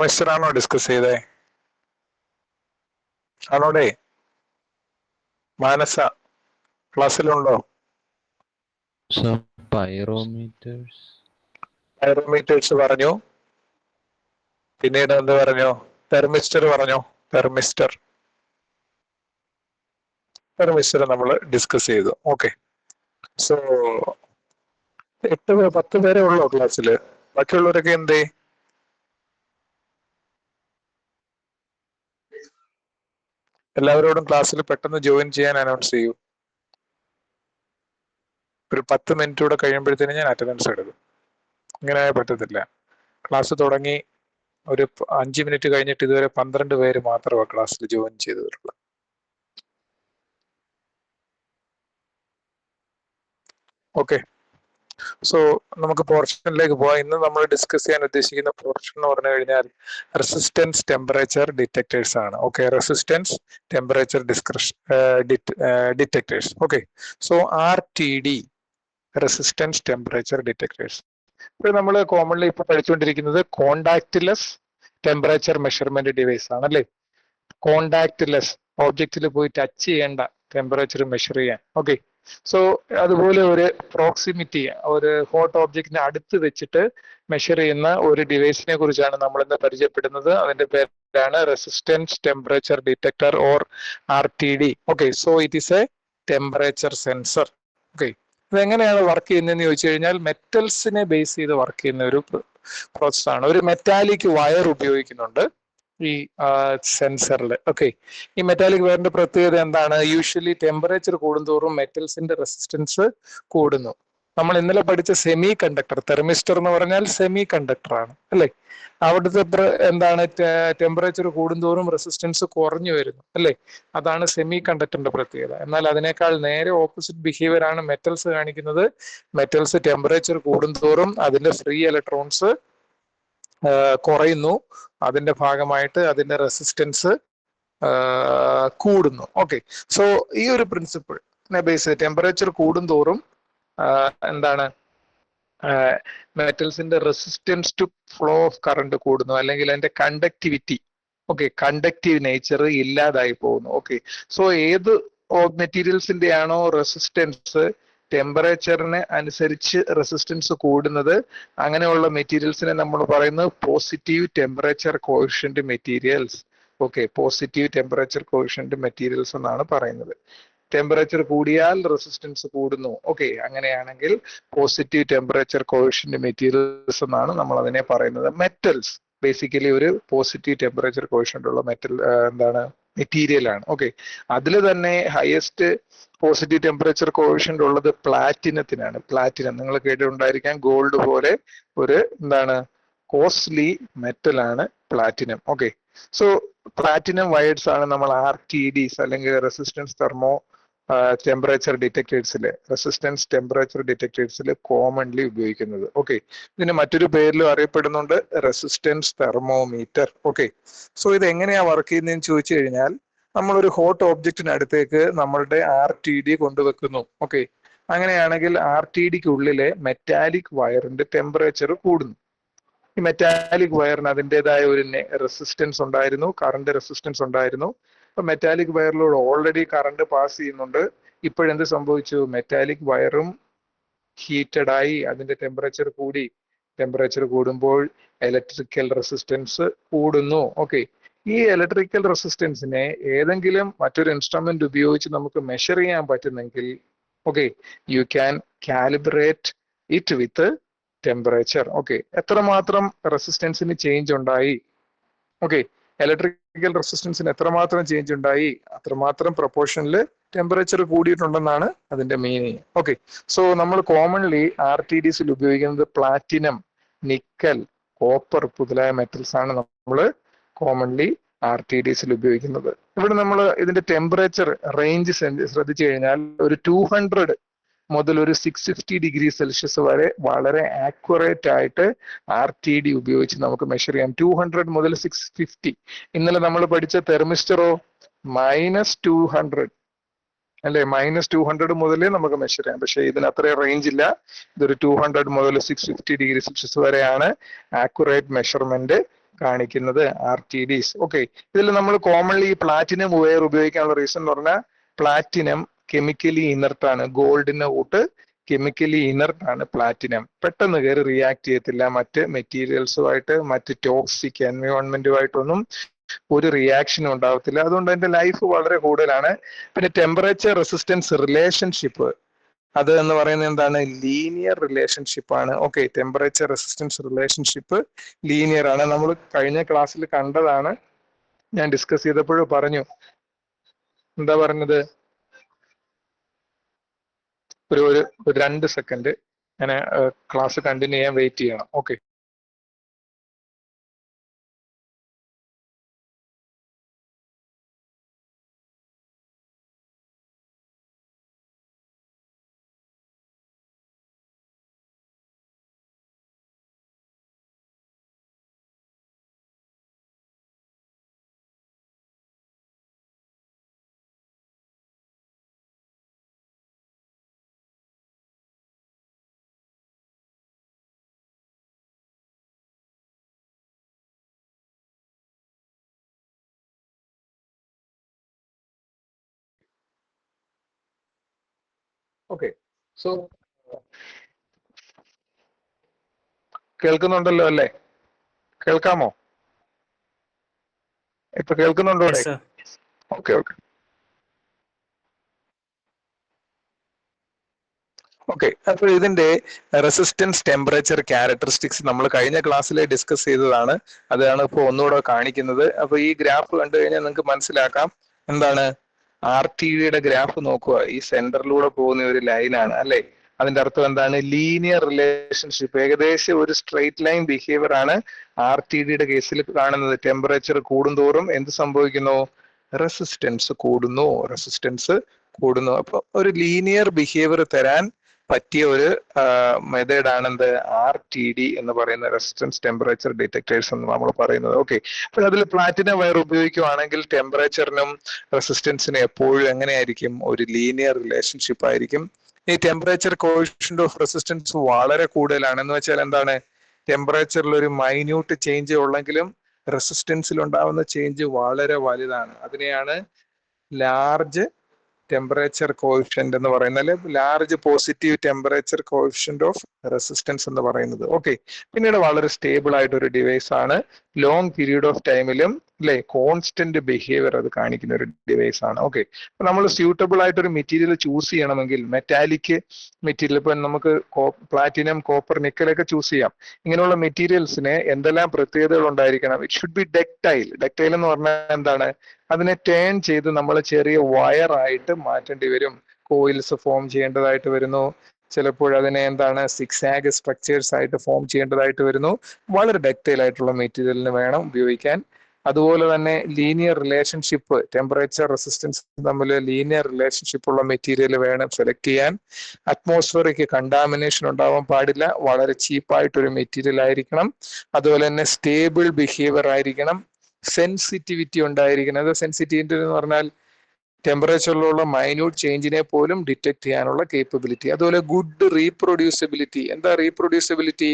ക്വസ്റ്റ്യനാണോ discuss ചെയ്തേ? ആണോടെ? മാനസ ക്ലാസ്സിലുണ്ടോ? പൈറോമീറ്റേഴ്സ് പറഞ്ഞു. പിന്നീട് എന്ത് പറഞ്ഞു? തെർമിസ്റ്റർ പറഞ്ഞു. തെർമിസ്റ്റർ നമ്മൾ ഡിസ്കസ് ചെയ്തു. ഓക്കെ. സോ 10 പേരെ ഉള്ളോ ക്ലാസ്സിൽ? ബാക്കിയുള്ളവരൊക്കെ എന്തേ? എല്ലാവരോടും ക്ലാസ്സിൽ പെട്ടെന്ന് ജോയിൻ ചെയ്യാൻ അനൗൺസ് ചെയ്യൂ. ഒരു 10 മിനിറ്റ് കൂടെ കഴിയുമ്പോഴത്തേനും ഞാൻ അറ്റൻഡൻസ് എടുക്കും. ഇങ്ങനെ പറ്റത്തില്ല. ക്ലാസ് തുടങ്ങി ഒരു 5 മിനിറ്റ് കഴിഞ്ഞിട്ട് ഇതുവരെ 12 പേര് മാത്രമാണ് ക്ലാസ്സിൽ ജോയിൻ ചെയ്തിട്ടുള്ളത്. ഓക്കെ. സോ നമുക്ക് പോർഷനിലേക്ക് പോവാം. ഇന്ന് നമ്മൾ ഡിസ്കസ് ചെയ്യാൻ ഉദ്ദേശിക്കുന്ന പോർഷൻ എന്ന് പറഞ്ഞു കഴിഞ്ഞാൽ റെസിസ്റ്റൻസ് ടെമ്പറേച്ചർ ഡിറ്റക്ടേഴ്സ് ആണ്. Okay, resistance temperature detectors. Okay, so RTD, resistance temperature detectors. ഇപ്പൊ നമ്മൾ കോമൺലി ഇപ്പൊ പഠിച്ചുകൊണ്ടിരിക്കുന്നത് കോണ്ടാക്ട്ലെസ് ടെമ്പറേച്ചർ മെഷർമെന്റ് ഡിവൈസ് ആണ് അല്ലേ? കോണ്ടാക്ട്ലെസ്, ഓബ്ജക്റ്റിൽ പോയി ടച്ച് ചെയ്യേണ്ട ടെമ്പറേച്ചർ മെഷർ ചെയ്യാൻ. ഓക്കെ, സോ അതുപോലെ ഒരു പ്രോക്സിമിറ്റി, ഒരു ഹോട്ട് ഓബ്ജക്റ്റിനെ അടുത്ത് വെച്ചിട്ട് മെഷർ ചെയ്യുന്ന ഒരു ഡിവൈസിനെ കുറിച്ചാണ് നമ്മൾ ഇന്ന് പരിചയപ്പെടുന്നത്. അതിന്റെ പേരാണ് resistance temperature detector or RTD. Okay, so it is A temperature sensor. Okay, ഇതെങ്ങനെയാണ് വർക്ക് ചെയ്യുന്നതെന്ന് ചോദിച്ചു കഴിഞ്ഞാൽ മെറ്റൽസിനെ ബേസ് ചെയ്ത് വർക്ക് ചെയ്യുന്ന ഒരു പ്രോസസ്സാണ്. ഒരു മെറ്റാലിക് വയർ ഉപയോഗിക്കുന്നുണ്ട് ഈ സെൻസറിൽ. ഓക്കെ, ഈ മെറ്റാലിക് വയറിന്റെ പ്രത്യേകത എന്താണ്? യൂഷ്വലി ടെമ്പറേച്ചർ കൂടുന്തോറും മെറ്റൽസിന്റെ റെസിസ്റ്റൻസ് കൂടുന്നു. നമ്മൾ ഇന്നലെ പഠിച്ച സെമി കണ്ടക്ടർ, തെർമിസ്റ്റർ എന്ന് പറഞ്ഞാൽ സെമി കണ്ടക്ടർ ആണ് അല്ലേ? അവിടുത്തെ എന്താണ്? ടെമ്പറേച്ചർ കൂടുന്തോറും റെസിസ്റ്റൻസ് കുറഞ്ഞു വരുന്നു അല്ലേ? അതാണ് സെമി കണ്ടക്ടറിന്റെ പ്രത്യേകത. എന്നാൽ അതിനേക്കാൾ നേരെ ഓപ്പോസിറ്റ് ബിഹേവിയർ ആണ് മെറ്റൽസ് കാണിക്കുന്നത്. മെറ്റൽസ് ടെമ്പറേച്ചർ കൂടുന്തോറും അതിന്റെ ഫ്രീ ഇലക്ട്രോൺസ് കുറയുന്നു. അതിന്റെ ഭാഗമായിട്ട് അതിന്റെ റെസിസ്റ്റൻസ് കൂടുന്നു. ഓക്കെ, സോ ഈ ഒരു പ്രിൻസിപ്പിളിനെ ബേസ് ചെയ്ത് ടെമ്പറേച്ചർ കൂടുന്തോറും എന്താണ്? മെറ്റൽസിന്റെ resistance to flow of current കൂടുന്നു, അല്ലെങ്കിൽ അതിന്റെ കണ്ടക്ടിവിറ്റി, ഓക്കെ, കണ്ടക്റ്റീവ് നേച്ചർ ഇല്ലാതായി പോകുന്നു. ഓക്കെ, സോ ഏത് മെറ്റീരിയൽസിന്റെ ആണോ റെസിസ്റ്റൻസ് ടെമ്പറേച്ചറിന് അനുസരിച്ച് റെസിസ്റ്റൻസ് കൂടുന്നത്, അങ്ങനെയുള്ള മെറ്റീരിയൽസിനെ നമ്മൾ പറയുന്നത് positive temperature coefficient materials. Okay, positive temperature coefficient materials എന്നാണ് പറയുന്നത്. ടെമ്പറേച്ചർ കൂടിയാൽ റെസിസ്റ്റൻസ് കൂടുന്നു. ഓക്കെ, അങ്ങനെയാണെങ്കിൽ പോസിറ്റീവ് ടെമ്പറേച്ചർ കോഎഫിഷ്യന്റ് മെറ്റീരിയൽസ് എന്നാണ് നമ്മൾ അതിനെ പറയുന്നത്. മെറ്റൽസ് ബേസിക്കലി ഒരു പോസിറ്റീവ് ടെമ്പറേച്ചർ കോഎഫിഷ്യന്റ് ഉള്ള എന്താണ്? മെറ്റീരിയൽ ആണ്. ഓക്കെ, അതിൽ തന്നെ ഹയസ്റ്റ് പോസിറ്റീവ് ടെമ്പറേച്ചർ കോഎഫിഷ്യന്റ് ഉള്ളത് പ്ലാറ്റിനത്തിനാണ്. പ്ലാറ്റിനം നിങ്ങൾ കേട്ടിട്ടുണ്ടായിരിക്കാം, ഗോൾഡ് പോലെ ഒരു എന്താണ്? കോസ്റ്റ്ലി മെറ്റൽ ആണ് platinum. Okay, so platinum wires ആണ് നമ്മൾ RTDs അല്ലെങ്കിൽ റെസിസ്റ്റൻസ് ടെമ്പറേച്ചർ ഡിറ്റക്ടേഴ്സിൽ കോമൺലി ഉപയോഗിക്കുന്നത്. ഓക്കെ, ഇതിന് മറ്റൊരു പേരിലും അറിയപ്പെടുന്നുണ്ട്, റെസിസ്റ്റൻസ് തെർമോമീറ്റർ. ഓക്കെ, സോ ഇത് എങ്ങനെയാ വർക്ക് ചെയ്യുന്നതെന്ന് ചോദിച്ചു കഴിഞ്ഞാൽ നമ്മളൊരു ഹോട്ട് ഓബ്ജക്റ്റിനടുത്തേക്ക് നമ്മളുടെ RTD കൊണ്ടുവെക്കുന്നു. ഓക്കെ, അങ്ങനെയാണെങ്കിൽ RTDക്ക് ഉള്ളിലെ മെറ്റാലിക് വയറിന്റെ ടെമ്പറേച്ചർ കൂടുന്നു. ഈ മെറ്റാലിക് വയറിന് അതിൻ്റെതായ ഒരു റെസിസ്റ്റൻസ് ഉണ്ടായിരുന്നു, കറണ്ട് റെസിസ്റ്റൻസ് ഉണ്ടായിരുന്നു. അപ്പൊ മെറ്റാലിക് വയറിലൂടെ ഓൾറെഡി കറണ്ട് പാസ് ചെയ്യുന്നുണ്ട്. ഇപ്പോഴെന്ത് സംഭവിച്ചു? മെറ്റാലിക് വയറും ഹീറ്റഡ് ആയി, അതിന്റെ ടെമ്പറേച്ചർ കൂടി. ടെമ്പറേച്ചർ കൂടുമ്പോൾ ഇലക്ട്രിക്കൽ റെസിസ്റ്റൻസ് കൂടുന്നു. ഓക്കെ, ഈ ഇലക്ട്രിക്കൽ റെസിസ്റ്റൻസിനെ ഏതെങ്കിലും മറ്റൊരു ഇൻസ്ട്രുമെന്റ് ഉപയോഗിച്ച് നമുക്ക് മെഷർ ചെയ്യാൻ പറ്റുന്നെങ്കിൽ, okay, you can calibrate it with temperature. Okay, എത്രമാത്രം റെസിസ്റ്റൻസിന് ചേഞ്ച് ഉണ്ടായി, ഓക്കെ, ഇലക്ട്രിക്കൽ റെസിസ്റ്റൻസിന് എത്രമാത്രം ചേഞ്ച് ഉണ്ടായി, അത്രമാത്രം പ്രൊപ്പോർഷനിൽ ടെമ്പറേച്ചർ കൂടിയിട്ടുണ്ടെന്നാണ് അതിന്റെ മീനിങ്. ഓക്കെ, സോ നമ്മൾ കോമൺലി RTDസിൽ ഉപയോഗിക്കുന്നത് പ്ലാറ്റിനം, നിക്കൽ, കോപ്പർ മുതലായ മെറ്റൽസ് ആണ് നമ്മൾ കോമൺലി RTDസിൽ ഉപയോഗിക്കുന്നത്. ഇവിടെ നമ്മൾ ഇതിന്റെ ടെമ്പറേച്ചർ റേഞ്ച് ശ്രദ്ധിച്ചു കഴിഞ്ഞാൽ ഒരു 200 മുതൽ ഒരു 650 ഡിഗ്രി സെൽഷ്യസ് വരെ വളരെ ആക്യുറേറ്റ് ആയിട്ട് RTD ഉപയോഗിച്ച് നമുക്ക് മെഷർ ചെയ്യാം. 200 മുതൽ 650. ഇന്നലെ നമ്മൾ പഠിച്ച തെർമിസ്റ്ററോ -200 അല്ലെ? -200 മുതലേ നമുക്ക് മെഷർ ചെയ്യാം. പക്ഷെ ഇതിന് അത്രയും റേഞ്ച് ഇല്ല. ഇതൊരു 200 മുതൽ 650 ഡിഗ്രി സെൽഷ്യസ് വരെയാണ് ആക്യുറേറ്റ് മെഷർമെന്റ് കാണിക്കുന്നത് RTDs. ഓക്കെ, ഇതിൽ നമ്മൾ കോമൺലി പ്ലാറ്റിനം വയർ ഉപയോഗിക്കാനുള്ള റീസൺ എന്ന് പറഞ്ഞാൽ പ്ലാറ്റിനം കെമിക്കലി ഇനർട്ട് ആണ്. ഗോൾഡിന്റെ കൂട്ട് കെമിക്കലി ഇനർട്ട് ആണ് പ്ലാറ്റിനം. പെട്ടെന്ന് കയറി റിയാക്ട് ചെയ്യത്തില്ല മറ്റ് മെറ്റീരിയൽസുമായിട്ട്, മറ്റ് ടോക്സിക് എൻവയോൺമെന്റുമായിട്ടൊന്നും ഒരു റിയാക്ഷനും ഉണ്ടാവത്തില്ല. അതുകൊണ്ട് അതിന്റെ ലൈഫ് വളരെ കൂടുതലാണ്. പിന്നെ ടെമ്പറേച്ചർ റെസിസ്റ്റൻസ് റിലേഷൻഷിപ്പ് അത് എന്ന് പറയുന്നത് എന്താണ്? ലീനിയർ റിലേഷൻഷിപ്പ് ആണ്. Okay, temperature resistance relationship linear ആണ്. നമ്മൾ കഴിഞ്ഞ ക്ലാസ്സിൽ കണ്ടതാണ്, ഞാൻ ഡിസ്കസ് ചെയ്തപ്പോഴും പറഞ്ഞു. എന്താ പറഞ്ഞത്? ഒരു 2 സെക്കൻഡ് ഞാൻ ക്ലാസ് കണ്ടിന്യൂ ചെയ്യാൻ വെയിറ്റ് ചെയ്യണം. Okay, okay. സോ കേൾക്കുന്നുണ്ടല്ലോ അല്ലേ? കേൾക്കാമോ? ഇപ്പൊ കേൾക്കുന്നുണ്ടോ? Okay okay okay. അപ്പോൾ ഇതിന്റെ റെസിസ്റ്റൻസ് ടെമ്പറേച്ചർ ക്യാരക്ടറിസ്റ്റിക്സ് നമ്മൾ കഴിഞ്ഞ ക്ലാസ്സിൽ ഡിസ്കസ് ചെയ്തതാണ്. അതാണ് ഇപ്പോൾ ഒന്നുകൂടെ കാണിക്കുന്നത്. അപ്പൊ ഈ ഗ്രാഫ് കണ്ടു കഴിഞ്ഞാൽ നിങ്ങൾക്ക് മനസ്സിലാക്കാം എന്താണ് RTDയുടെ ഗ്രാഫ് നോക്കുക. ഈ സെന്ററിലൂടെ പോകുന്ന ഒരു ലൈനാണ് അല്ലെ? അതിന്റെ അർത്ഥം എന്താണ്? ലീനിയർ റിലേഷൻഷിപ്പ്, ഏകദേശം ഒരു സ്ട്രെയിറ്റ് ലൈൻ ബിഹേവിയർ ആണ് RTDയുടെ കേസിൽ കാണുന്നത്. ടെമ്പറേച്ചർ കൂടുന്തോറും എന്ത് സംഭവിക്കുന്നു? റെസിസ്റ്റൻസ് കൂടുന്നു, റെസിസ്റ്റൻസ് കൂടുന്നു. അപ്പൊ ഒരു ലീനിയർ ബിഹേവിയർ തരാൻ പറ്റിയ ഒരു മെത്തേഡാണ് എന്ത്? RTD എന്ന് പറയുന്ന റെസിസ്റ്റൻസ് ടെമ്പറേച്ചർ ഡിറ്റക്ടേഴ്സ് എന്ന് നമ്മൾ പറയുന്നത്. ഓക്കെ, അപ്പൊ അതിൽ പ്ലാറ്റിനം വയർ ഉപയോഗിക്കുകയാണെങ്കിൽ ടെമ്പറേച്ചറിനും റെസിസ്റ്റൻസിനും എപ്പോഴും എങ്ങനെയായിരിക്കും? ഒരു ലീനിയർ റിലേഷൻഷിപ്പ് ആയിരിക്കും. ഈ ടെമ്പറേച്ചർ കോഎഫിഷ്യന്റ് ഓഫ് റെസിസ്റ്റൻസ് വളരെ കൂടുതലാണ്. എന്ന് വെച്ചാൽ എന്താണ്? ടെമ്പറേച്ചറിൽ ഒരു മൈന്യൂട്ട് ചേഞ്ച് ഉള്ളെങ്കിലും റെസിസ്റ്റൻസിൽ ഉണ്ടാവുന്ന ചേഞ്ച് വളരെ വലുതാണ്. അതിനെയാണ് ലാർജ് ടെമ്പറേച്ചർ കോഎഫിഷ്യന്റ് എന്ന് പറയുന്നത്, അല്ലെ large positive temperature coefficient of resistance എന്ന് പറയുന്നത്. ഓക്കെ, പിന്നീട് വളരെ സ്റ്റേബിൾ ആയിട്ട് ഒരു ഡിവൈസ് ആണ്. ലോങ് പീരീഡ് ഓഫ് ടൈമിലും അല്ലെ കോൺസ്റ്റന്റ് ബിഹേവിയർ അത് കാണിക്കുന്ന ഒരു ഡിവൈസ് ആണ്. ഓക്കെ, അപ്പൊ നമ്മൾ സ്യൂട്ടബിൾ ആയിട്ട് ഒരു മെറ്റീരിയൽ ചൂസ് ചെയ്യണമെങ്കിൽ മെറ്റാലിക് മെറ്റീരിയൽ, ഇപ്പൊ നമുക്ക് പ്ലാറ്റിനം, കോപ്പർ, നിക്കലൊക്കെ ചൂസ് ചെയ്യാം. ഇങ്ങനെയുള്ള മെറ്റീരിയൽസിന് എന്തെല്ലാം പ്രത്യേകതകൾ ഉണ്ടായിരിക്കണം? It should be ductile. Ductile എന്ന് പറഞ്ഞാൽ എന്താണ്? അതിനെ ടേൺ ചെയ്ത് നമ്മൾ ചെറിയ വയർ ആയിട്ട് മാറ്റേണ്ടി വരും. കോയിൽസ് ഫോം ചെയ്യേണ്ടതായിട്ട് വരുന്നു. ചിലപ്പോൾ അതിനെ എന്താണ്? സിക്സാഗ് സ്ട്രക്ചേഴ്സ് ആയിട്ട് ഫോം ചെയ്യേണ്ടതായിട്ട് വരുന്നു. വളരെ ഡക്റ്റൈൽ ആയിട്ടുള്ള മെറ്റീരിയലിന് വേണം ഉപയോഗിക്കാൻ. അതുപോലെ തന്നെ ലീനിയർ റിലേഷൻഷിപ്പ്, ടെമ്പറേച്ചർ റെസിസ്റ്റൻസ് തമ്മിൽ ലീനിയർ റിലേഷൻഷിപ്പ് ഉള്ള മെറ്റീരിയൽ വേണം സെലക്ട് ചെയ്യാൻ. അറ്റ്മോസ്ഫിയറിക്ക് കണ്ടാമിനേഷൻ ഉണ്ടാവാൻ പാടില്ല. വളരെ ചീപ്പായിട്ടൊരു മെറ്റീരിയൽ ആയിരിക്കണം. അതുപോലെ തന്നെ സ്റ്റേബിൾ ബിഹേവിയർ ആയിരിക്കണം. സെൻസിറ്റിവിറ്റി ഉണ്ടായിരിക്കണം. അത് സെൻസിറ്റിവിറ്റി എന്ന് പറഞ്ഞാൽ ടെമ്പറേച്ചറിലുള്ള മൈന്യൂട്ട് ചേഞ്ചിനെ പോലും ഡിറ്റക്ട് ചെയ്യാനുള്ള കേപ്പബിലിറ്റി. അതുപോലെ ഗുഡ് റീപ്രൊഡ്യൂസിബിലിറ്റി. എന്താ റീപ്രൊഡ്യൂസിബിലിറ്റി?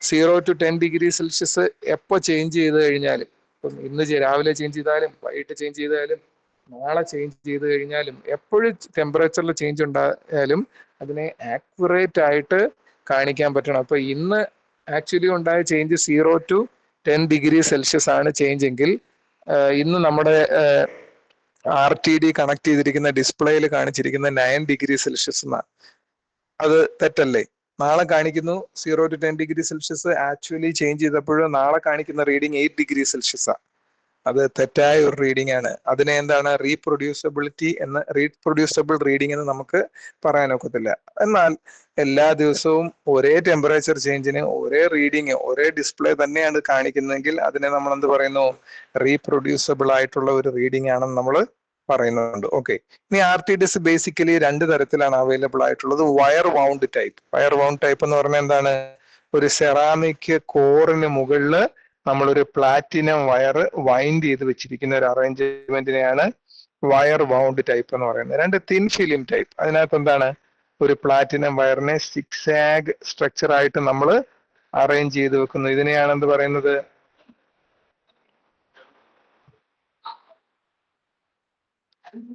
0 to 10 ഡിഗ്രി സെൽഷ്യസ് എപ്പോൾ ചേഞ്ച് ചെയ്ത് കഴിഞ്ഞാലും, ഇപ്പം ഇന്ന് രാവിലെ ചേഞ്ച് ചെയ്താലും വൈകിട്ട് ചേഞ്ച് ചെയ്താലും നാളെ ചേഞ്ച് ചെയ്ത് കഴിഞ്ഞാലും എപ്പോഴും ടെമ്പറേച്ചറിൽ ചേഞ്ച് ഉണ്ടായാലും അതിനെ ആക്യുറേറ്റ് ആയിട്ട് കാണിക്കാൻ പറ്റണം. അപ്പൊ ഇന്ന് ആക്ച്വലി ഉണ്ടായ ചേഞ്ച് 0 to 10 ഡിഗ്രി സെൽഷ്യസ് ആണ് ചേഞ്ച് എങ്കിൽ ഇന്ന് നമ്മുടെ RTD കണക്ട് ചെയ്തിരിക്കുന്ന ഡിസ്പ്ലേയിൽ കാണിച്ചിരിക്കുന്ന 9 ഡിഗ്രി സെൽഷ്യസ് എന്നാണ്. അത് തെറ്റല്ലേ? നാളെ കാണിക്കുന്നു 0 to 10 degree Celsius, actually change ചെയ്തപ്പോഴും നാളെ കാണിക്കുന്ന റീഡിങ് 8 ഡിഗ്രി സെൽഷ്യസ് ആണ്. അത് തെറ്റായ ഒരു റീഡിംഗ് ആണ്. അതിനെ എന്താണ്? റീപ്രൊഡ്യൂസബിൾ റീഡിംഗ് എന്ന് നമുക്ക് പറയാൻ ഒക്കത്തില്ല. എന്നാൽ എല്ലാ ദിവസവും ഒരേ ടെമ്പറേച്ചർ ചേഞ്ചിന് ഒരേ റീഡിങ്, ഒരേ ഡിസ്പ്ലേ തന്നെയാണ് കാണിക്കുന്നതെങ്കിൽ അതിനെ നമ്മൾ എന്ത് പറയുന്നു? റീപ്രൊഡ്യൂസബിൾ ആയിട്ടുള്ള ഒരു റീഡിംഗ് ആണെന്ന് നമ്മൾ പറയുന്നുണ്ട്. ഓക്കെ, ഇനി RTDs ബേസിക്കലി 2 തരത്തിലാണ് അവൈലബിൾ ആയിട്ടുള്ളത്. Wire wound type. Wire wound type എന്ന് പറഞ്ഞാൽ എന്താണ്? ഒരു സെറാമിക് കോറിന് മുകളിൽ നമ്മളൊരു പ്ലാറ്റിനം വയർ വൈൻഡ് ചെയ്ത് വെച്ചിരിക്കുന്ന ഒരു അറേഞ്ച്മെന്റിനെയാണ് വയർ വൗണ്ട് ടൈപ്പ് എന്ന് പറയുന്നത്. 2 തിൻ ഫിലിം ടൈപ്പ്. അതിനകത്ത് എന്താണ്? ഒരു പ്ലാറ്റിനം വയറിനെ സിക്സാഗ് സ്ട്രക്ചർ ആയിട്ട് നമ്മൾ അറേഞ്ച് ചെയ്ത് വെക്കുന്നു. ഇതിനെയാണ് എന്ത് പറയുന്നത്?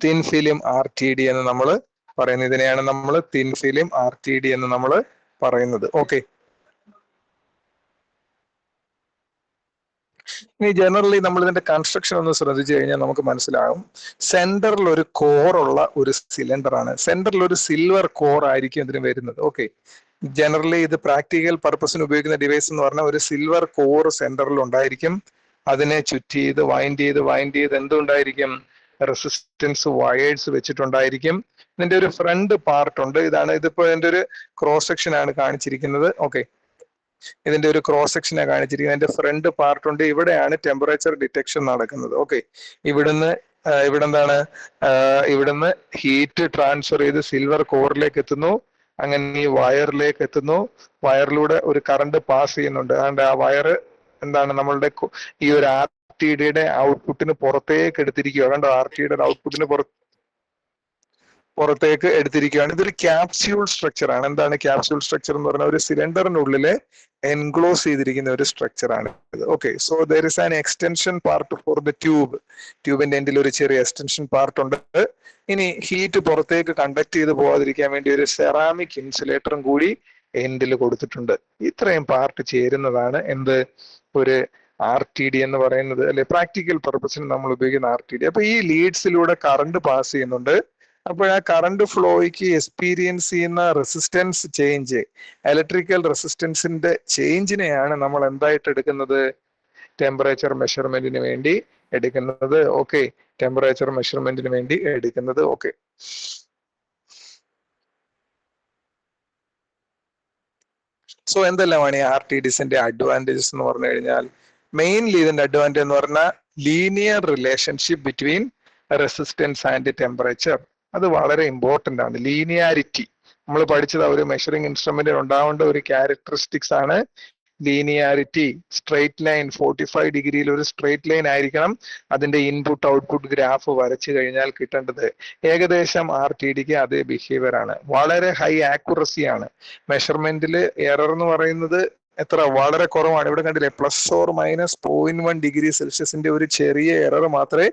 തിൻ ഫിലിം RTD എന്ന് നമ്മൾ പറയുന്നത്. ഇതിനെയാണ് നമ്മൾ തിൻ ഫിലിം RTD എന്ന് നമ്മൾ പറയുന്നത്. ഓക്കെ, ഇനി ജനറലി നമ്മൾ ഇതിന്റെ കൺസ്ട്രക്ഷൻ ഒന്ന് ശ്രദ്ധിച്ചു കഴിഞ്ഞാൽ നമുക്ക് മനസ്സിലാകും. സെന്ററിൽ ഒരു കോർ ഉള്ള ഒരു സിലിണ്ടർ ആണ്. സെന്ററിൽ ഒരു സിൽവർ കോർ ആയിരിക്കും ഇതിന് വരുന്നത്. ഓക്കെ, ജനറലി ഇത് പ്രാക്ടിക്കൽ പർപ്പസിന് ഉപയോഗിക്കുന്ന ഡിവൈസ് എന്ന് പറഞ്ഞാൽ ഒരു സിൽവർ കോർ സെന്ററിൽ ഉണ്ടായിരിക്കും. അതിനെ ചുറ്റി ചെയ്ത് വൈൻഡ് ചെയ്ത് എന്തുണ്ടായിരിക്കും, റെസിസ്റ്റൻസ് വയേഴ്സ് വെച്ചിട്ടുണ്ടായിരിക്കും. ഇതിന്റെ ഒരു ഫ്രണ്ട് പാർട്ട് ഉണ്ട്. ഇതിപ്പോ ഇതിന്റെ ഒരു ക്രോസ് സെക്ഷൻ ആണ് കാണിച്ചിരിക്കുന്നത്. ഓക്കെ, ഇതിന്റെ ഒരു ക്രോസ് സെക്ഷനാണ് കാണിച്ചിരിക്കുന്നത്. ഇതിന്റെ ഫ്രണ്ട് പാർട്ട് ഉണ്ട്. ഇവിടെയാണ് ടെമ്പറേച്ചർ ഡിറ്റക്ഷൻ നടക്കുന്നത്. ഓക്കെ, ഇവിടുന്ന് ഇവിടുന്ന് ഹീറ്റ് ട്രാൻസ്ഫർ ചെയ്ത് സിൽവർ കോറിലേക്ക് എത്തുന്നു. അങ്ങനെ ഈ വയറിലേക്ക് എത്തുന്നു. വയറിലൂടെ ഒരു കറണ്ട് പാസ് ചെയ്യുന്നുണ്ട്. അതുകൊണ്ട് ആ വയർ നമ്മളുടെ ഈ ഒരു RTDയുടെ ഔട്ട്പുട്ടിന് പുറത്തേക്ക് എടുത്തിരിക്കുക. കണ്ടോ, RTDയുടെ ഔട്ട്പുട്ടിന് പുറത്തേക്ക് എടുത്തിരിക്കുകയാണ്. ഇതൊരു ക്യാപ്സ്യൂൾ സ്ട്രക്ചർ ആണ്. എന്താണ് ക്യാപ്സ്യൂൾ സ്ട്രക്ചർ എന്ന് പറഞ്ഞാൽ ഒരു സിലിണ്ടറിനുള്ളിലെ എൻക്ലോസ് ചെയ്തിരിക്കുന്ന ഒരു സ്ട്രക്ചർ ആണ് ഇത്. Okay, so there is an extension part for the tube. ട്യൂബിന്റെ എൻഡിൽ ഒരു ചെറിയ എക്സ്റ്റൻഷൻ പാർട്ട് ഉണ്ട്. ഇനി ഹീറ്റ് പുറത്തേക്ക് കണ്ടക്ട് ചെയ്ത് പോകാതിരിക്കാൻ വേണ്ടി ഒരു സെറാമിക് ഇൻസുലേറ്ററും കൂടി എൻഡിൽ കൊടുത്തിട്ടുണ്ട്. ഇത്രയും പാർട്ട് ചേരുന്നതാണ് എന്ത്, ഒരു RTD എന്ന് പറയുന്നത്, അല്ലെ, പ്രാക്ടിക്കൽ പർപ്പസിന് നമ്മൾ ഉപയോഗിക്കുന്ന RTD. അപ്പൊ ഈ ലീഡ്സിലൂടെ കറണ്ട് പാസ് ചെയ്യുന്നുണ്ട്. അപ്പോൾ ആ കറണ്ട് ഫ്ലോയ്ക്ക് എക്സ്പീരിയൻസ് ചെയ്യുന്ന റെസിസ്റ്റൻസ് ചേഞ്ച്, ഇലക്ട്രിക്കൽ റെസിസ്റ്റൻസിന്റെ ചേഞ്ചിനെയാണ് നമ്മൾ എന്തായിട്ട് എടുക്കുന്നത്, ടെമ്പറേച്ചർ മെഷർമെന്റിന് വേണ്ടി എടുക്കുന്നത്. ഓക്കെ, ടെമ്പറേച്ചർ മെഷർമെന്റിന് വേണ്ടി എടുക്കുന്നത്. ഓക്കെ, സോ എന്തെല്ലാമാണ് ഈ RTDസിന്റെ അഡ്വാൻറ്റേജസ് എന്ന് പറഞ്ഞു കഴിഞ്ഞാൽ, മെയിൻലി ഇതിന്റെ അഡ്വാൻറ്റേജ് എന്ന് പറഞ്ഞാൽ linear relationship between resistance and temperature. അത് വളരെ ഇമ്പോർട്ടന്റ് ആണ്. ലീനിയാരിറ്റി നമ്മൾ പഠിച്ചത് ഒരു മെഷറിംഗ് ഇൻസ്ട്രുമെന്റിൽ ഉണ്ടാവേണ്ട ഒരു ക്യാരക്ടറിസ്റ്റിക്സ് ആണ് ലീനിയാരിറ്റി. സ്ട്രെയിറ്റ് ലൈൻ 45 ഡിഗ്രിയിൽ ഒരു സ്ട്രെയിറ്റ് ലൈൻ ആയിരിക്കണം അതിന്റെ ഇൻപുട്ട് ഔട്ട്പുട്ട് ഗ്രാഫ് വരച്ചു കഴിഞ്ഞാൽ കിട്ടേണ്ടത്. ഏകദേശം RTDക്ക് അതേ ബിഹേവിയർ ആണ്. വളരെ ഹൈ ആക്യുറസി ആണ്. മെഷർമെന്റിൽ എറർ എന്ന് പറയുന്നത് വളരെ കുറവാണ്. ഇവിടെ കണ്ടില്ലേ, ±0.1 ഡിഗ്രി സെൽഷ്യസിന്റെ ഒരു ചെറിയ എറർ മാത്രമേ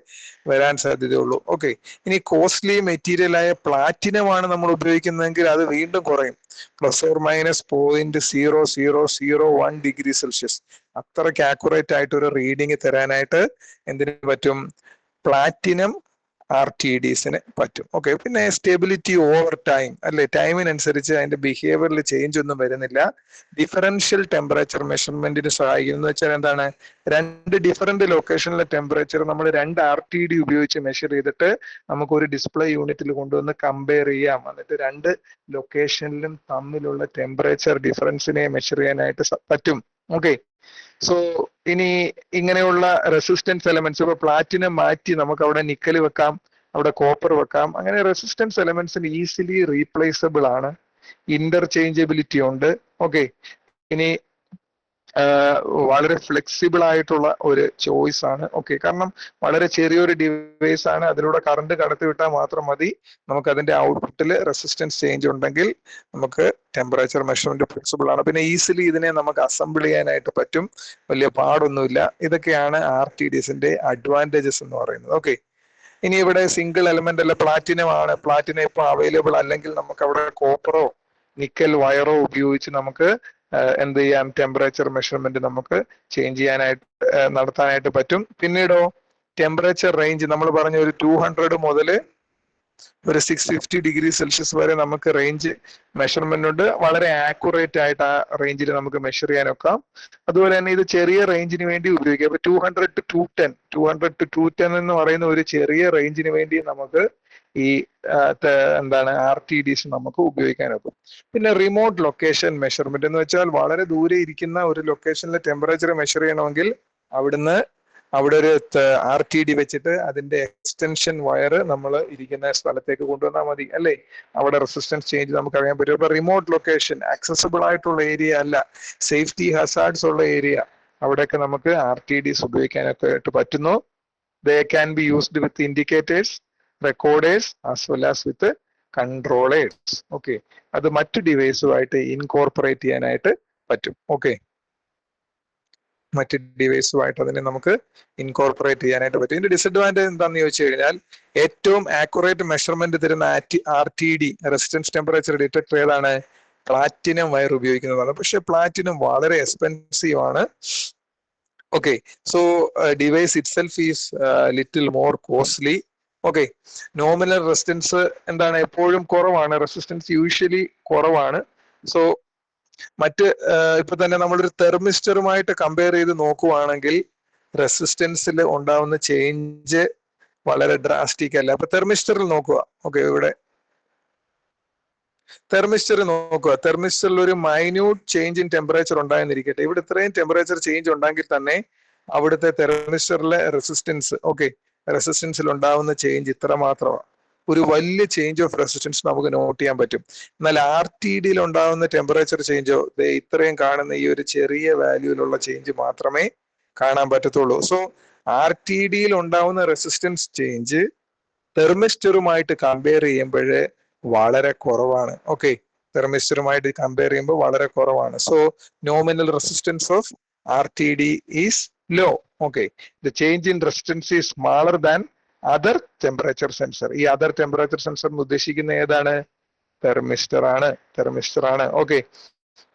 വരാൻ സാധ്യതയുള്ളൂ. ഓക്കെ, ഇനി കോസ്റ്റ്ലി മെറ്റീരിയൽ ആയ പ്ലാറ്റിനം ആണ് നമ്മൾ ഉപയോഗിക്കുന്നതെങ്കിൽ അത് വീണ്ടും കുറയും. ±0.0001 ഡിഗ്രി സെൽഷ്യസ്. അത്രയ്ക്ക് ആക്യുറേറ്റ് ആയിട്ട് ഒരു റീഡിങ് തരാനായിട്ട് എന്തിനു പറ്റും, പ്ലാറ്റിനം RTDസിന് പറ്റും. ഓക്കെ, പിന്നെ സ്റ്റെബിലിറ്റി ഓവർ ടൈം, അല്ലെ, ടൈമിനനുസരിച്ച് അതിന്റെ ബിഹേവിയറിൽ ചേഞ്ച് ഒന്നും വരുന്നില്ല. ഡിഫറൻഷ്യൽ ടെമ്പറേച്ചർ മെഷർമെന്റിന് സഹായിക്കുന്നു. എന്ന് വെച്ചാൽ എന്താണ്, രണ്ട് ഡിഫറെന്റ് ലൊക്കേഷനിലെ ടെമ്പറേച്ചർ നമ്മൾ 2 RTD ഉപയോഗിച്ച് മെഷർ ചെയ്തിട്ട് നമുക്ക് ഒരു ഡിസ്പ്ലേ യൂണിറ്റിൽ കൊണ്ടുവന്ന് കമ്പയർ ചെയ്യാം. എന്നിട്ട് 2 ലൊക്കേഷനിലും തമ്മിലുള്ള ടെമ്പറേച്ചർ ഡിഫറൻസിനെ മെഷർ ചെയ്യാനായിട്ട് പറ്റും. ഓക്കെ, സോ ഇനി ഇങ്ങനെയുള്ള റെസിസ്റ്റൻസ് എലമെന്റ്സ്, ഇപ്പൊ പ്ലാറ്റിനം മാറ്റി നമുക്ക് അവിടെ നിക്കൽ വെക്കാം, അവിടെ കോപ്പർ വെക്കാം. അങ്ങനെ റെസിസ്റ്റൻസ് എലമെന്റ്സിന് ഈസിലി റീപ്ലേസബിൾ ആണ്. ഇന്റർചേഞ്ചബിലിറ്റി ഉണ്ട്. ഓക്കെ, ഇനി വളരെ ഫ്ലെക്സിബിൾ ആയിട്ടുള്ള ഒരു ചോയ്സ് ആണ്. ഓക്കെ, കാരണം വളരെ ചെറിയൊരു ഡിവൈസ് ആണ്. അതിലൂടെ കറണ്ട് കടത്തിവിട്ടാൽ മാത്രം മതി. നമുക്ക് അതിന്റെ ഔട്ട്പുട്ടിൽ റെസിസ്റ്റൻസ് ചേഞ്ച് ഉണ്ടെങ്കിൽ നമുക്ക് ടെമ്പറേച്ചർ മെഷർമെന്റ് ഫ്ലെക്സിബിൾ ആണ്. പിന്നെ ഈസിലി ഇതിനെ നമുക്ക് അസംബിൾ ചെയ്യാനായിട്ട് പറ്റും. വലിയ പാടൊന്നുമില്ല. ഇതൊക്കെയാണ് RTDസിന്റെ അഡ്വാൻറ്റേജസ് എന്ന് പറയുന്നത്. ഓക്കെ, ഇനി ഇവിടെ സിംഗിൾ എലമെന്റ് അല്ല, പ്ലാറ്റിനം ആണ്. പ്ലാറ്റിനം ഇപ്പൊ അവൈലബിൾ അല്ലെങ്കിൽ നമുക്ക് അവിടെ കോപ്പറോ നിക്കൽ വയറോ ഉപയോഗിച്ച് നമുക്ക് എന്ത് ചെയ്യാം, ടെമ്പറേച്ചർ മെഷർമെന്റ് നമുക്ക് ചേഞ്ച് ചെയ്യാനായിട്ട് നടത്താനായിട്ട് പറ്റും. പിന്നീടോ ടെമ്പറേച്ചർ റേഞ്ച് നമ്മൾ പറഞ്ഞ ഒരു 200 മുതൽ ഒരു 650 ഡിഗ്രി സെൽഷ്യസ് വരെ നമുക്ക് റേഞ്ച് മെഷർമെന്റ് ഉണ്ട്. വളരെ ആക്യുറേറ്റ് ആയിട്ട് ആ റേഞ്ചിൽ നമുക്ക് മെഷർ ചെയ്യാനൊക്കാം. അതുപോലെ തന്നെ ഇത് ചെറിയ റേഞ്ചിന് വേണ്ടി ഉപയോഗിക്കാം. അപ്പൊ 200 to 210 എന്ന് പറയുന്ന ഒരു ചെറിയ റേഞ്ചിന് വേണ്ടി നമുക്ക് ഈ RTDs നമുക്ക് ഉപയോഗിക്കാനൊക്കും. പിന്നെ റിമോട്ട് ലൊക്കേഷൻ മെഷർമെന്റ് എന്ന് വെച്ചാൽ വളരെ ദൂരെ ഇരിക്കുന്ന ഒരു ലൊക്കേഷനിലെ ടെമ്പറേച്ചർ മെഷർ ചെയ്യണമെങ്കിൽ അവിടെ ഒരു RTD വെച്ചിട്ട് അതിന്റെ എക്സ്റ്റൻഷൻ വയർ നമ്മൾ ഇരിക്കുന്ന സ്ഥലത്തേക്ക് കൊണ്ടുവന്നാൽ മതി, അല്ലേ? അവിടെ റെസിസ്റ്റൻസ് ചേഞ്ച് നമുക്ക് അറിയാൻ പറ്റും. അപ്പൊ റിമോട്ട് ലൊക്കേഷൻ, ആക്സസിബിൾ ആയിട്ടുള്ള ഏരിയ അല്ല, സേഫ്റ്റി ഹസാർഡ്സ് ഉള്ള ഏരിയ, അവിടെയൊക്കെ നമുക്ക് RTDs ഉപയോഗിക്കാനൊക്കെ ആയിട്ട് പറ്റുന്നു. They can be used with indicators, recorders as well as with controllers. Okay, അത് മറ്റു ഡിവൈസുമായിട്ട് ഇൻകോർപ്പറേറ്റ് ചെയ്യാനായിട്ട് പറ്റും. ഓക്കെ, മറ്റ് ഡിവൈസുമായിട്ട് അതിനെ നമുക്ക് ഇൻകോർപ്പറേറ്റ് ചെയ്യാനായിട്ട് പറ്റും. ഇതിന്റെ ഡിസഡ്വാൻറ്റേജ് എന്താണെന്ന് ചോദിച്ചു കഴിഞ്ഞാൽ ഏറ്റവും ആക്യുറേറ്റ് മെഷർമെന്റ് തരുന്ന RTD റെസിസ്റ്റൻസ് ടെമ്പറേച്ചർ ഡിറ്റക്ടർ ഏതാണ്? പ്ലാറ്റിനം വയർ ഉപയോഗിക്കുന്നതാണ്. പക്ഷെ പ്ലാറ്റിനം വളരെ എക്സ്പെൻസീവ് ആണ്. Okay, so device it self is little more costly. Okay, nominal resistance എന്താണ്? എപ്പോഴും കുറവാണ്. റെസിസ്റ്റൻസ് യൂഷ്വലി കുറവാണ്. സോ മറ്റ് ഇപ്പൊ തന്നെ നമ്മളൊരു തെർമിസ്റ്ററുമായിട്ട് കമ്പയർ ചെയ്ത് നോക്കുവാണെങ്കിൽ റെസിസ്റ്റൻസിൽ ഉണ്ടാവുന്ന ചേഞ്ച് വളരെ ഡ്രാസ്റ്റിക് അല്ല. അപ്പൊ തെർമിസ്റ്ററിൽ നോക്കുക. ഓക്കെ, ഇവിടെ തെർമിസ്റ്ററിൽ നോക്കുക. തെർമിസ്റ്ററിൽ ഒരു മൈന്യൂട്ട് ചേഞ്ച് ഇൻ ടെമ്പറേച്ചർ ഉണ്ടായെന്നിരിക്കട്ടെ. ഇവിടെ ഇത്രയും ടെമ്പറേച്ചർ ചേഞ്ച് ഉണ്ടെങ്കിൽ തന്നെ അവിടുത്തെ തെർമിസ്റ്ററിലെ റെസിസ്റ്റൻസ്, ഓക്കെ, റെസിസ്റ്റൻസിൽ ഉണ്ടാവുന്ന ചേഞ്ച് ഇത്ര മാത്രമാണ്. ഒരു വലിയ ചേഞ്ച് ഓഫ് റെസിസ്റ്റൻസ് നമുക്ക് നോട്ട് ചെയ്യാൻ പറ്റും. എന്നാൽ RTDയിൽ ഉണ്ടാകുന്ന ടെമ്പറേച്ചർ ചേഞ്ചോ ഇത്രയും കാണുന്ന ഈ ഒരു ചെറിയ വാല്യൂവിലുള്ള ചേഞ്ച് മാത്രമേ കാണാൻ പറ്റത്തുള്ളൂ. സോ RTDയിൽ ഉണ്ടാവുന്ന റെസിസ്റ്റൻസ് ചേഞ്ച് തെർമിസ്റ്ററുമായിട്ട് കമ്പയർ ചെയ്യുമ്പോൾ വളരെ കുറവാണ്. ഓക്കെ, തെർമിസ്റ്ററുമായിട്ട് കമ്പയർ ചെയ്യുമ്പോൾ വളരെ കുറവാണ്. So nominal resistance of RTD is low. Okay, the change in resistance is smaller than other temperature sensor. ഈ അതർ ടെമ്പറേച്ചർ സെൻസർ എന്ന് ഉദ്ദേശിക്കുന്ന ഏതാണ്? തെർമിസ്റ്റർ ആണ്. ഓക്കെ,